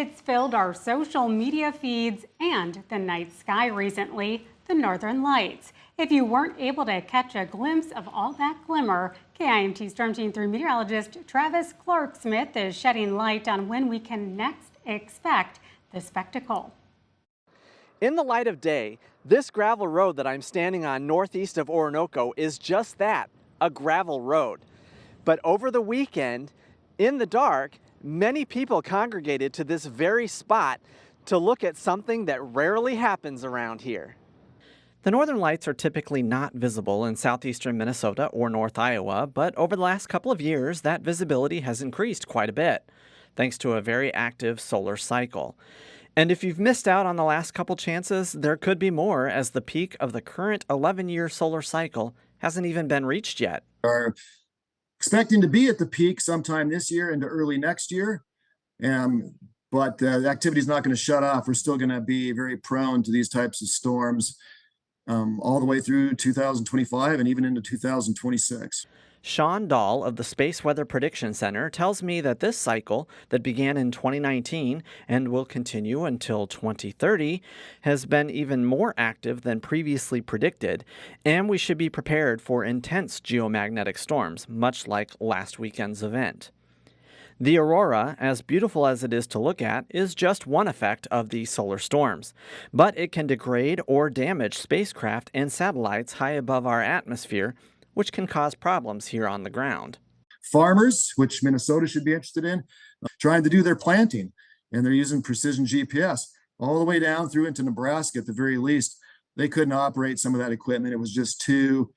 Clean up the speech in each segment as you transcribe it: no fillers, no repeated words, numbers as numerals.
It's filled our social media feeds and the night sky recently, the Northern Lights. If you weren't able to catch a glimpse of all that glimmer, KIMT Storm Team 3 meteorologist Travis Clark-Smith is shedding light on when we can next expect the spectacle. In the light of day, this gravel road that I'm standing on northeast of Orinoco is just that, a gravel road. But over the weekend, in the dark, many people congregated to this very spot to look at something that rarely happens around here. The Northern Lights are typically not visible in southeastern Minnesota or North Iowa, but over the last couple of years, that visibility has increased quite a bit, thanks to a very active solar cycle. And if you've missed out on the last couple chances, there could be more, as the peak of the current 11-year solar cycle hasn't even been reached yet. Are expecting to be at the peak sometime this year into early next year, but the activity is not going to shut off. We're still going to be very prone to these types of storms all the way through 2025 and even into 2026. Sean Dahl of the Space Weather Prediction Center tells me that this cycle that began in 2019 and will continue until 2030 has been even more active than previously predicted, and we should be prepared for intense geomagnetic storms, much like last weekend's event. The aurora, as beautiful as it is to look at, is just one effect of the solar storms, but it can degrade or damage spacecraft and satellites high above our atmosphere, which can cause problems here on the ground. Farmers, which Minnesota should be interested in, trying to do their planting, and they're using precision GPS all the way down through into Nebraska at the very least. They couldn't operate some of that equipment. It was just too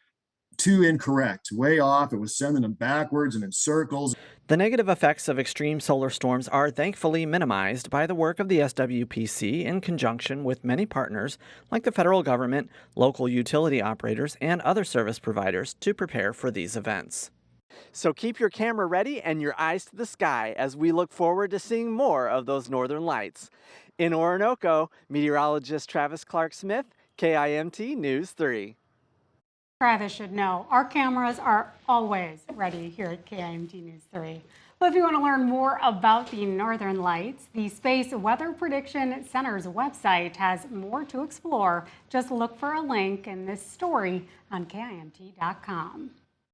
incorrect, way off. It was sending them backwards and in circles. The negative effects of extreme solar storms are thankfully minimized by the work of the SWPC in conjunction with many partners like the federal government, local utility operators, and other service providers to prepare for these events. So keep your camera ready and your eyes to the sky as we look forward to seeing more of those northern lights. In Orinoco, meteorologist Travis Clark-Smith, KIMT News 3. Travis should know our cameras are always ready here at KIMT News 3. Well, if you want to learn more about the Northern Lights, the Space Weather Prediction Center's website has more to explore. Just look for a link in this story on KIMT.com.